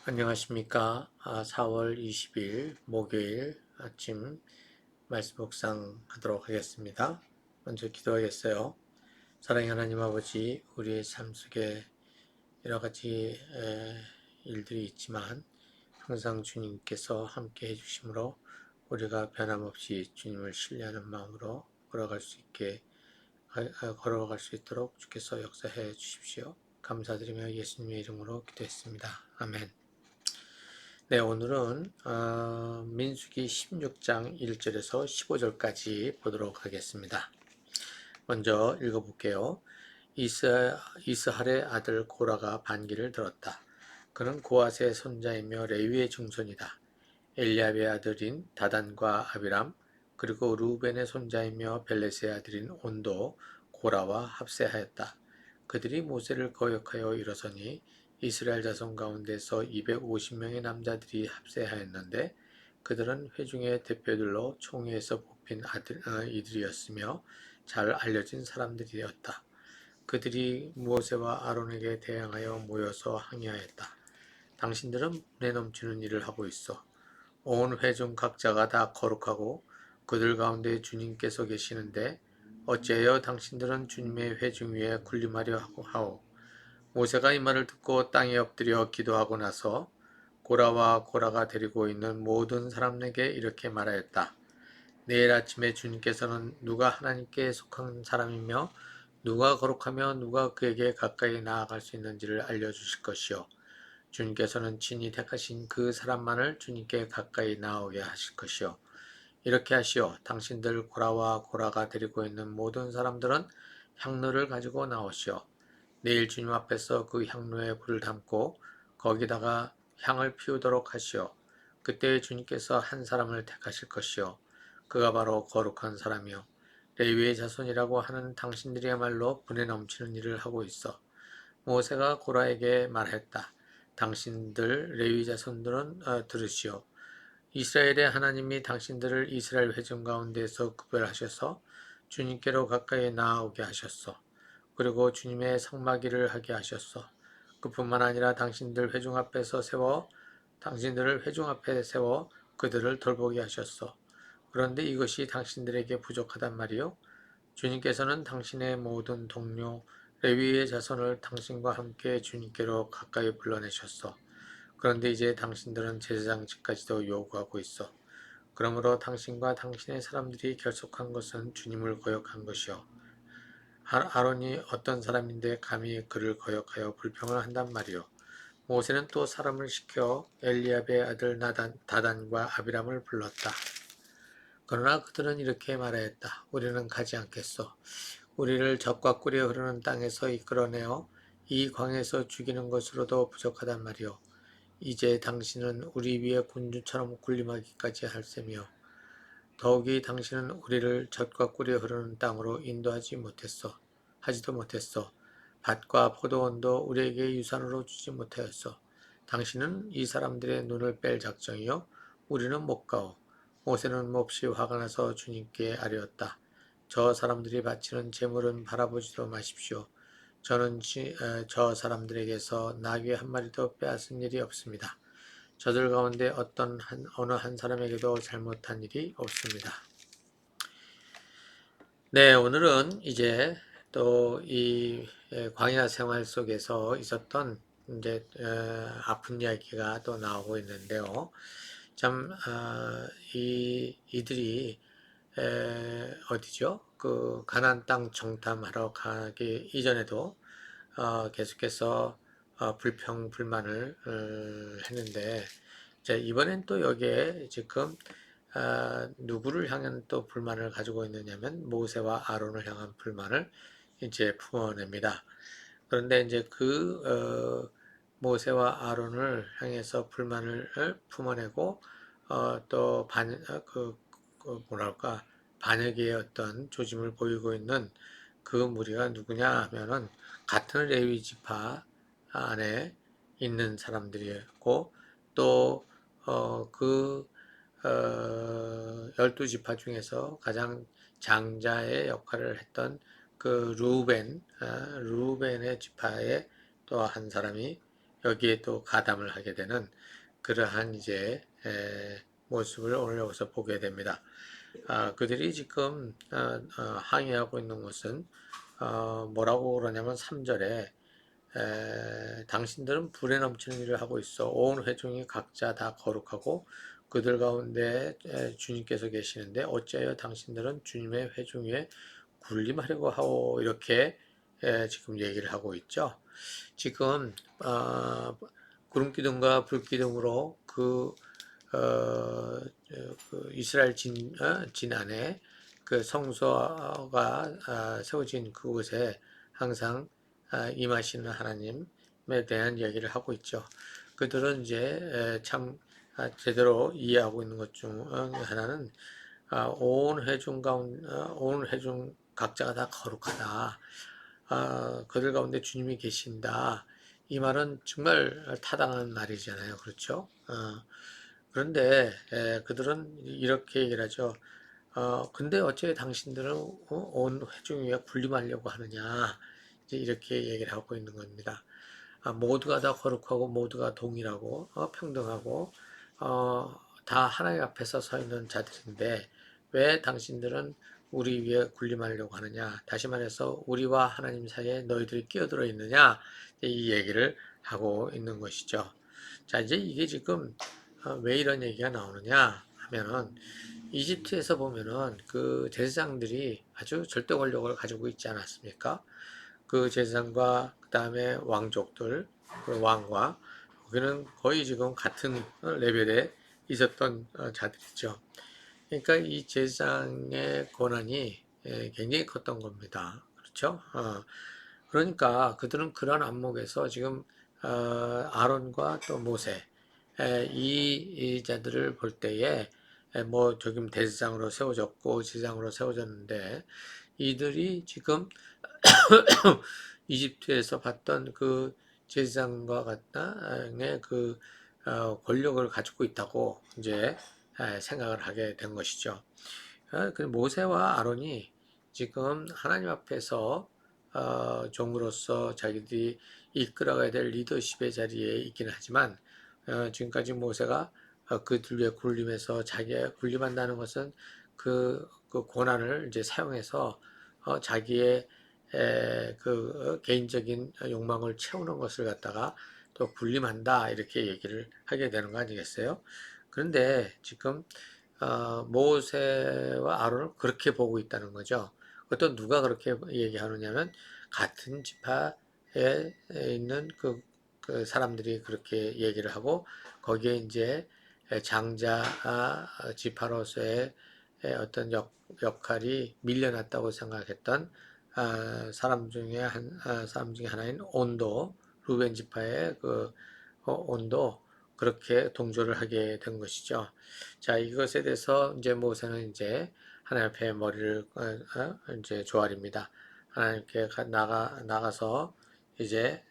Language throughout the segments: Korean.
안녕하십니까. 4월 20일 목요일 아침 말씀 묵상하도록 하겠습니다. 먼저 기도하겠어요. 사랑의 하나님 아버지, 우리의 삶 속에 여러 가지 일들이 있지만 항상 주님께서 함께 해주심으로 우리가 변함없이 주님을 신뢰하는 마음으로 걸어갈 수 있도록 주께서 역사해 주십시오. 감사드리며 예수님의 이름으로 기도했습니다. 아멘. 네, 오늘은 민수기 16장 1절에서 15절까지 보도록 하겠습니다. 먼저 읽어볼게요. 이스할의 아들 고라가 반기를 들었다. 그는 고앗의 손자이며 레위의 증손이다. 엘리압의 아들인 다단과 아비람, 그리고 루벤의 손자이며 벨렛의 아들인 온도 고라와 합세하였다. 그들이 모세를 거역하여 일어서니 이스라엘 자손 가운데서 250명의 남자들이 합세하였는데 그들은 회중의 대표들로 총회에서 뽑힌 이들이었으며 잘 알려진 사람들이었다. 그들이 모세와 아론에게 대항하여 모여서 항의하였다. 당신들은 분에 넘치는 일을 하고 있어. 온 회중 각자가 다 거룩하고 그들 가운데 주님께서 계시는데 어찌하여 당신들은 주님의 회중 위에 군림하려 하오. 모세가 이 말을 듣고 땅에 엎드려 기도하고 나서 고라가 데리고 있는 모든 사람에게 이렇게 말하였다. 내일 아침에 주님께서는 누가 하나님께 속한 사람이며 누가 거룩하며 누가 그에게 가까이 나아갈 수 있는지를 알려주실 것이요. 주님께서는 친히 택하신 그 사람만을 주님께 가까이 나오게 하실 것이요. 이렇게 하시오. 당신들 고라가 데리고 있는 모든 사람들은 향로를 가지고 나오시오. 내일 주님 앞에서 그 향로에 불을 담고 거기다가 향을 피우도록 하시오. 그때 주님께서 한 사람을 택하실 것이요. 그가 바로 거룩한 사람이요. 레위의 자손이라고 하는 당신들이야말로 분에 넘치는 일을 하고 있어. 모세가 고라에게 말했다. 당신들 레위 자손들은 들으시오. 이스라엘의 하나님이 당신들을 이스라엘 회중 가운데서 구별하셔서 주님께로 가까이 나아오게 하셨소. 그리고 주님의 상마기를 하게 하셨소. 그뿐만 아니라 당신들을 회중 앞에 세워 그들을 돌보게 하셨소. 그런데 이것이 당신들에게 부족하단 말이요. 주님께서는 당신의 모든 동료 레위의 자손을 당신과 함께 주님께로 가까이 불러내셨소. 그런데 이제 당신들은 제사장 집까지도 요구하고 있어. 그러므로 당신과 당신의 사람들이 결속한 것은 주님을 거역한 것이요. 아론이 어떤 사람인데 감히 그를 거역하여 불평을 한단 말이요. 모세는 또 사람을 시켜 엘리압의 아들 다단과 아비람을 불렀다. 그러나 그들은 이렇게 말하였다. 우리는 가지 않겠소. 우리를 적과 꿀이 흐르는 땅에서 이끌어내어 이 광에서 죽이는 것으로도 부족하단 말이오. 이제 당신은 우리 위에 군주처럼 군림하기까지 할세며 더욱이 당신은 우리를 젖과 꿀이 흐르는 땅으로 하지도 못했어. 밭과 포도원도 우리에게 유산으로 주지 못하였어. 당신은 이 사람들의 눈을 뺄 작정이요 우리는 못 가오. 모세는 몹시 화가 나서 주님께 아뢰었다. 저 사람들이 바치는 제물은 바라보지도 마십시오. 저는 저 사람들에게서 나귀 한 마리도 빼앗은 일이 없습니다. 저들 가운데 어느 한 사람에게도 잘못한 일이 없습니다. 네, 오늘은 이제 또 이 광야 생활 속에서 있었던 이제 아픈 이야기가 또 나오고 있는데요. 참 이들이 어디죠? 그 가나안 땅 정탐하러 가기 이전에도 계속해서 불평 불만을 했는데 이제 이번엔 또 여기에 지금 누구를 향한 또 불만을 가지고 있느냐면 모세와 아론을 향한 불만을 이제 품어냅니다. 그런데 이제 모세와 아론을 향해서 불만을 품어내고 또 뭐랄까 반역의 어떤 조짐을 보이고 있는 그 무리가 누구냐 하면은 같은 레위 지파 안에 있는 사람들이었고 또 그 12지파 중에서 가장 장자의 역할을 했던 그 루벤의 지파의 또 한 사람이 여기에 또 가담을 하게 되는 그러한 이제 모습을 오늘 여기서 보게 됩니다. 그들이 지금 항의하고 있는 것은 뭐라고 그러냐면 3절에 당신들은 불에 넘치는 일을 하고 있어 온 회중이 각자 다 거룩하고 그들 가운데 주님께서 계시는데 어찌하여 당신들은 주님의 회중 위에 군림하려고 하오 이렇게 지금 얘기를 하고 있죠. 지금 구름 기둥과 불 기둥으로 그 이스라엘 진 안에 그 성소가 세워진 그곳에 항상 임하시는 하나님에 대한 이야기를 하고 있죠. 그들은 이제 참 제대로 이해하고 있는 것 중 하나는 온 회중 각자가 다 거룩하다. 그들 가운데 주님이 계신다. 이 말은 정말 타당한 말이잖아요. 그렇죠? 그런데 그들은 이렇게 얘기를 하죠. 근데 어째 당신들은 온 회중 위에 군림하려고 하느냐. 이제 이렇게 얘기를 하고 있는 겁니다. 모두가 다 거룩하고 모두가 동일하고 평등하고 다 하나님 앞에서 서 있는 자들인데 왜 당신들은 우리 위에 군림하려고 하느냐. 다시 말해서 우리와 하나님 사이에 너희들이 끼어들어 있느냐. 이 얘기를 하고 있는 것이죠. 자, 이제 이게 지금 왜 이런 얘기가 나오느냐 하면은 이집트에서 보면은 그 제사장들이 아주 절대 권력을 가지고 있지 않았습니까? 그 제사장과 그 다음에 왕족들, 그 왕과 거기는 거의 지금 같은 레벨에 있었던 자들이죠. 그러니까 이 제사장의 권한이 굉장히 컸던 겁니다. 그렇죠? 그러니까 그들은 그런 안목에서 지금 아론과 또 모세 이 자들을 볼 때에 뭐 지금 대제사장으로 세워졌고 제사장으로 세워졌는데 이들이 지금 이집트에서 봤던 그 제사장과 같은 그 권력을 가지고 있다고 이제 생각을 하게 된 것이죠. 그 모세와 아론이 지금 하나님 앞에서 종으로서 자기들이 이끌어가야 될 리더십의 자리에 있기는 하지만 지금까지 모세가 그들 위에 군림해서 자기가 군림한다는 것은 그 권한을 이제 사용해서 자기의 그 개인적인 욕망을 채우는 것을 갖다가 또 군림한다 이렇게 얘기를 하게 되는 거 아니겠어요? 그런데 지금 모세와 아론을 그렇게 보고 있다는 거죠. 그것도 누가 그렇게 얘기하느냐면 같은 지파에 있는 그 사람들이 그렇게 얘기를 하고 거기에 이제 장자 지파로서의 어떤 역할이 밀려났다고 생각했던 사람 중에 하나인 온도 루벤 지파의 그 온도 그렇게 동조를 하게 된 것이죠. 자, 이것에 대해서 이제 모세는 이제 하나님 앞에 머리를 이제 조아립니다. 하나님께 나가서 이제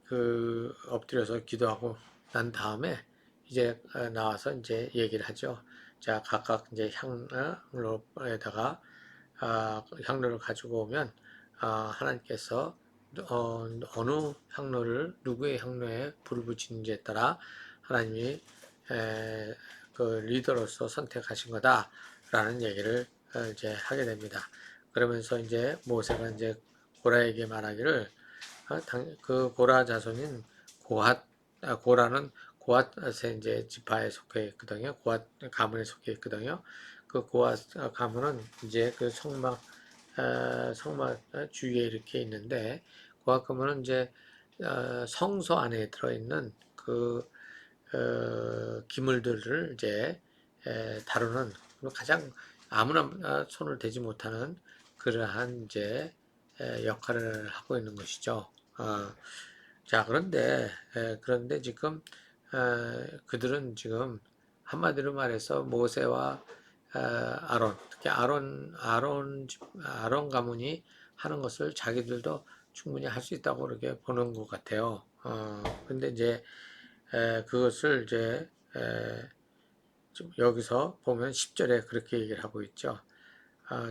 그 엎드려서 기도하고 난 다음에 이제 나와서 이제 얘기를 하죠. 자, 각각 이제 향로에다가 향로를 가지고 오면 하나님께서 어느 향로를 누구의 향로에 불을 붙이는지에 따라 하나님이 그 리더로서 선택하신 거다라는 얘기를 이제 하게 됩니다. 그러면서 이제 모세가 이제 고라에게 말하기를 그 고라 자손인 고라는 고앗의 이제 지파에 속해 있거든요. 고앗 가문에 속해 있거든요. 그 고앗 가문은 이제 그 성막 주위에 이렇게 있는데 고앗 가문은 이제 성소 안에 들어있는 그 기물들을 이제 다루는 가장 아무나 손을 대지 못하는 그러한 이제 역할을 하고 있는 것이죠. 자, 그런데 지금 그들은 지금 한마디로 말해서 모세와 아론, 특히 아론 가문이 하는 것을 자기들도 충분히 할 수 있다고 그렇게 보는 것 같아요. 근데 이제 그것을 이제 좀 여기서 보면 10절에 그렇게 얘기를 하고 있죠.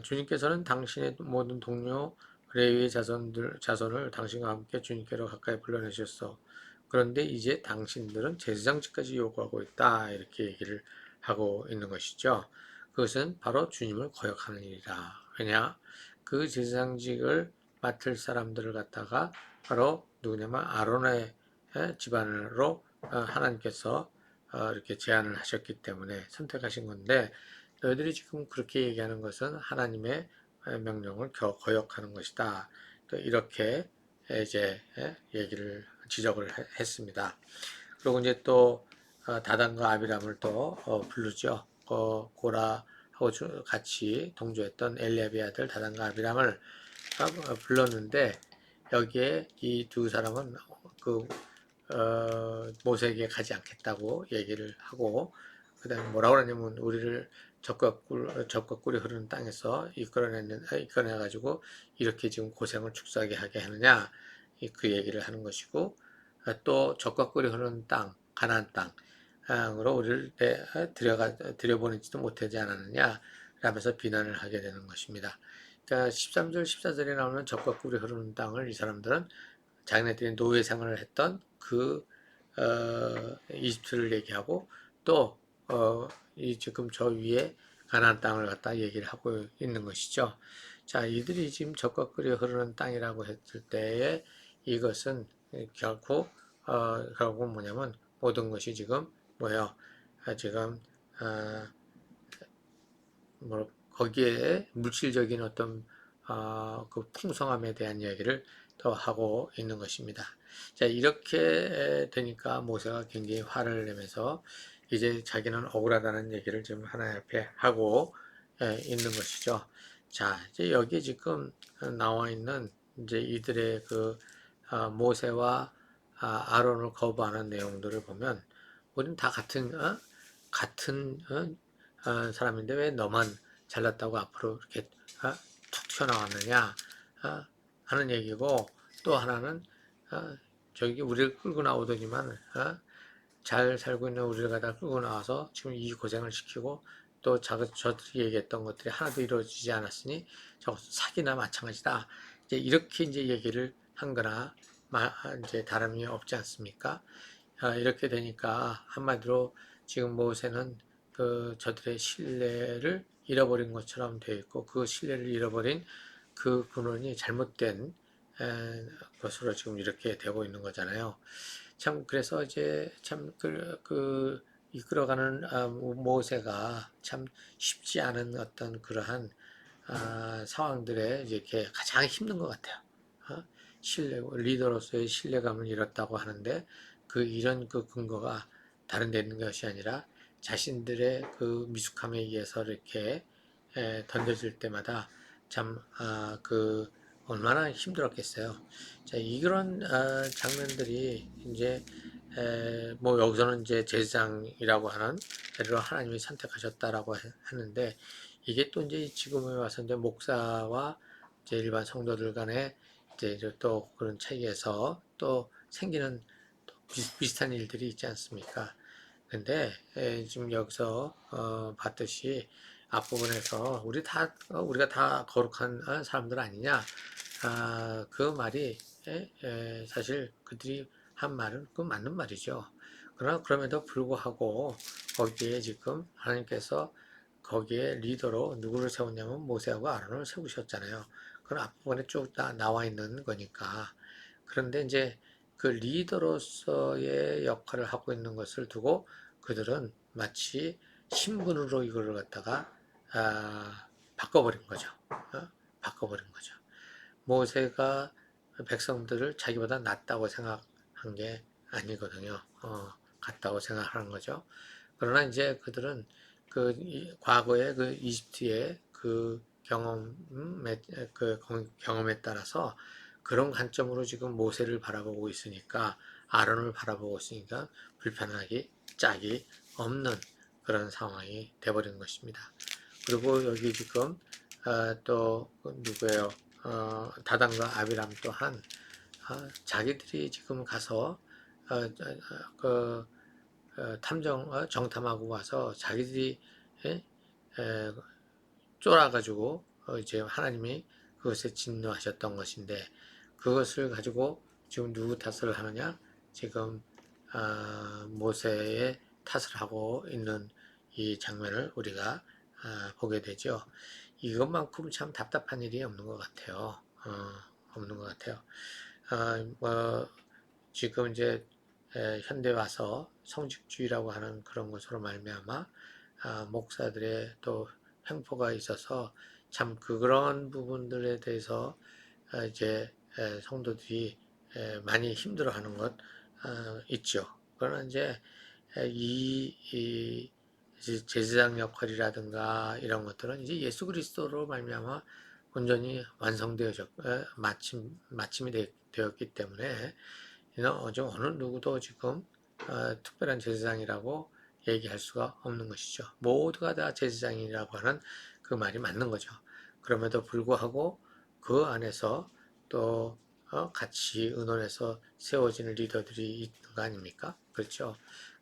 주님께서는 당신의 모든 동료 레위의 자손을 당신과 함께 주님께로 가까이 불러내셨어. 그런데 이제 당신들은 제사장직까지 요구하고 있다. 이렇게 얘기를 하고 있는 것이죠. 그것은 바로 주님을 거역하는 일이라. 왜냐? 그 제사장직을 맡을 사람들을 갖다가 바로 누구냐면 아론의 집안으로 하나님께서 이렇게 제안을 하셨기 때문에 선택하신 건데, 너희들이 지금 그렇게 얘기하는 것은 하나님의 명령을 거역하는 것이다. 또 이렇게 이제 얘기를 지적을 했습니다. 그리고 이제 또 다단과 아비람을 또 부르죠. 고라하고 같이 동조했던 엘리압의 아들 다단과 아비람을 불렀는데, 여기에 이 두 사람은 그 모세에게 가지 않겠다고 얘기를 하고, 그 다음에 뭐라고 그러냐면 우리를 적과 꿀이 흐르는 땅에서 이끌어내가지고 이렇게 지금 고생을 축사하게 하게 하느냐, 그 얘기를 하는 것이고, 또 적과 꿀이 흐르는 땅, 가나안 땅으로 우리를 들여보내지도 못하지 않았느냐 라면서 비난을 하게 되는 것입니다. 그러니까 13절, 14절에 나오는 적과 꿀이 흐르는 땅을 이 사람들은 자기네들이 노예 생활을 했던 그 이집트를 얘기하고, 또 이 지금 저 위에 가나안 땅을 갖다 얘기를 하고 있는 것이죠. 자, 이들이 지금 적과 꿀이 흐르는 땅이라고 했을 때에 이것은 결국 뭐냐면 모든 것이 지금 뭐예요? 지금 거기에 물질적인 어떤 그 풍성함에 대한 이야기를 더 하고 있는 것입니다. 자, 이렇게 되니까 모세가 굉장히 화를 내면서 이제 자기는 억울하다는 얘기를 지금 하나님 앞에 하고 있는 것이죠. 자, 이제 여기 지금 나와 있는 이제 이들의 그 모세와 아론을 거부하는 내용들을 보면 우리는 다 같은 사람인데 왜 너만 잘났다고 앞으로 이렇게 툭 튀어나왔느냐 하는 얘기고, 또 하나는 저기 우리를 끌고 나오더니만 잘 살고 있는 우리를 갖다 끌고 나와서 지금 이 고생을 시키고, 또 저들이 얘기했던 것들이 하나도 이루어지지 않았으니 저것 사기나 마찬가지다. 이제 이렇게 이제 얘기를 한 거나 이제 다름이 없지 않습니까? 이렇게 되니까 한마디로 지금 모세는 그 저들의 신뢰를 잃어버린 것처럼 되어 있고, 그 신뢰를 잃어버린 그 근원이 잘못된 것으로 지금 이렇게 되고 있는 거잖아요. 참 그래서 이제 참 이끌어가는 모세가 참 쉽지 않은 어떤 그러한 상황들에 이렇게 가장 힘든 것 같아요. 리더로서의 신뢰감을 잃었다고 하는데, 그 이런 그 근거가 다른 데 있는 것이 아니라 자신들의 그 미숙함에 의해서 이렇게 던져질 때마다 참 그 얼마나 힘들었겠어요. 자, 이런 장면들이 이제 뭐 여기서는 이제 제사장이라고 하는 자리로 하나님이 선택하셨다라고 하는데, 이게 또 이제 지금에 와서 이제 목사와 이제 일반 성도들 간에 이제 또 그런 차이에서 또 생기는 또 비슷한 일들이 있지 않습니까? 근데 지금 여기서 봤듯이 앞부분에서 우리가 다 거룩한 사람들 아니냐, 그 말이 사실 그들이 한 말은 그 맞는 말이죠. 그러나 그럼에도 불구하고 거기에 지금 하나님께서 거기에 리더로 누구를 세웠냐면 모세하고 아론을 세우셨잖아요. 그건 앞부분에 쭉 나와 있는 거니까. 그런데 이제 그 리더로서의 역할을 하고 있는 것을 두고 그들은 마치 신분으로 이거를 갖다가 바꿔버린 거죠. 바꿔버린 거죠. 모세가 백성들을 자기보다 낫다고 생각한 게 아니거든요. 같다고 생각하는 거죠. 그러나 이제 그들은 과거의 그 이집트의 경험에 따라서 그런 관점으로 지금 모세를 바라보고 있으니까, 아론을 바라보고 있으니까 불편하기 짝이 없는 그런 상황이 돼버린 것입니다. 그리고 여기 지금 또 누구예요? 다단과 아비람 또한 자기들이 지금 가서 그 정탐하고 와서 자기들이 쫄아가지고 이제 하나님이 그것에 진노하셨던 것인데 그것을 가지고 지금 누구 탓을 하느냐? 지금 모세의 탓을 하고 있는 이 장면을 우리가 보게 되죠. 이것만큼 참 답답한 일이 없는 것 같아요. 없는 것 같아요. 뭐 지금 이제 현대 와서 성직주의라고 하는 그런 것으로 말미암아 목사들의 또 횡포가 있어서 참 그런 부분들에 대해서 이제 성도들이 많이 힘들어하는 것 있죠. 그러나 이제 이 제사장 역할이라든가 이런 것들은 이제 예수 그리스도로 말미암아 온전히 완성되어졌고 마침이 되었기 때문에 어느 누구도 지금 특별한 제사장이라고 얘기할 수가 없는 것이죠. 모두가 다 제사장이라고 하는 그 말이 맞는 거죠. 그럼에도 불구하고 그 안에서 또 같이 의논해서 세워지는 리더들이 있는 거 아닙니까? 그렇죠.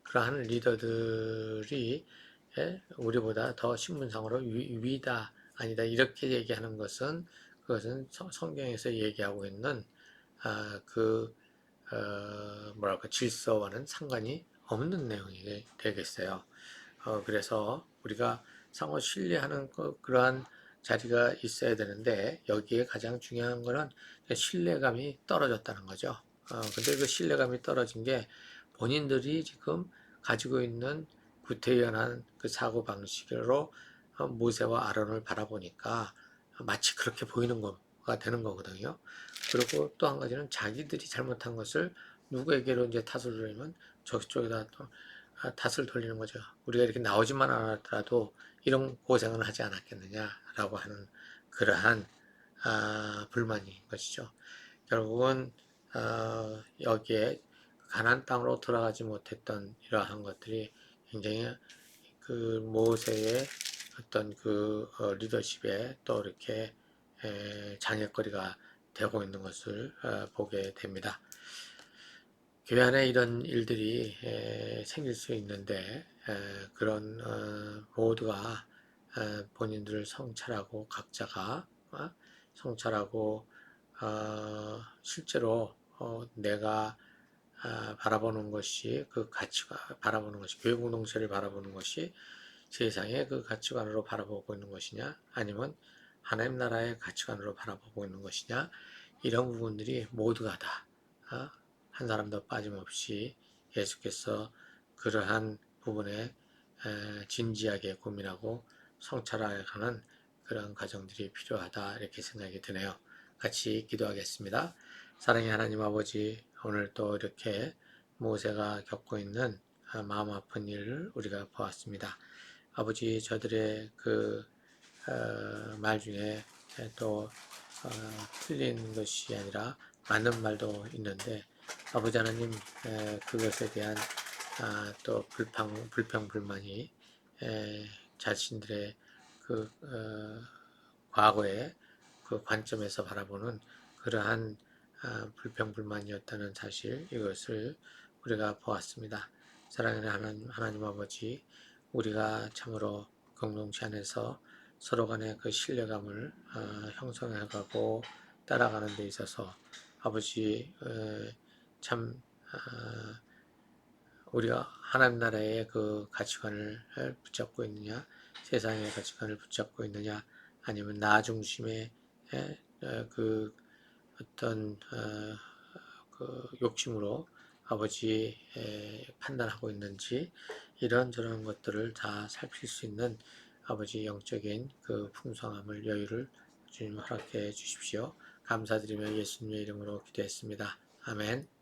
그러한 리더들이 우리보다 더 신분상으로 위다 아니다 이렇게 얘기하는 것은 그것은 성경에서 얘기하고 있는 그 뭐랄까 질서와는 상관이 없는 내용이 되겠어요. 그래서 우리가 상호 신뢰하는 그러한 자리가 있어야 되는데 여기에 가장 중요한 거는 신뢰감이 떨어졌다는 거죠. 근데 그 신뢰감이 떨어진 게 본인들이 지금 가지고 있는 구태연한 그 사고 방식으로 모세와 아론을 바라보니까 마치 그렇게 보이는 거가 되는 거거든요. 그리고 또 한 가지는 자기들이 잘못한 것을 누구에게로 이제 탓을 돌리면 저쪽에다 또 탓을 돌리는 거죠. 우리가 이렇게 나오지만 않았더라도 이런 고생을 하지 않았겠느냐라고 하는 그러한 불만인 것이죠. 결국은 여기에 가나안 땅으로 돌아가지 못했던 이러한 것들이 굉장히 그 모세의 어떤 그 리더십에 또 이렇게 장애거리가 되고 있는 것을 보게 됩니다. 교회 안에 이런 일들이 생길 수 있는데 그런 모두가 본인들을 성찰하고 각자가 성찰하고 실제로 내가 바라보는 것이 그 가치관 바라보는 것이 교회 공동체를 바라보는 것이 세상의 그 가치관으로 바라보고 있는 것이냐 아니면 하나님 나라의 가치관으로 바라보고 있는 것이냐 이런 부분들이 모두가 다 한 사람도 빠짐없이 예수께서 그러한 부분에 진지하게 고민하고 성찰하는 그런 과정들이 필요하다 이렇게 생각이 드네요. 같이 기도하겠습니다. 사랑의 하나님 아버지 오늘 또 이렇게 모세가 겪고 있는 마음 아픈 일을 우리가 보았습니다. 아버지 저들의 그 말 중에 또 틀린 것이 아니라 맞는 말도 있는데 아버지 하나님 그것에 대한 또 불평 불만이 자신들의 그 과거의 그 관점에서 바라보는 그러한 불평 불만이었다는 사실 이것을 우리가 보았습니다. 사랑하는 하나님 아버지 우리가 참으로 공동체 안에서 서로 간의 그 신뢰감을 형성해가고 따라가는 데 있어서 아버지 참 우리가 하나님 나라의 그 가치관을 붙잡고 있느냐 세상의 가치관을 붙잡고 있느냐 아니면 나 중심의 그 어떤 그 욕심으로 아버지 판단하고 있는지 이런저런 것들을 다 살필 수 있는 아버지 영적인 그 풍성함을 여유를 주님 허락해 주십시오. 감사드리며 예수님의 이름으로 기도했습니다. 아멘.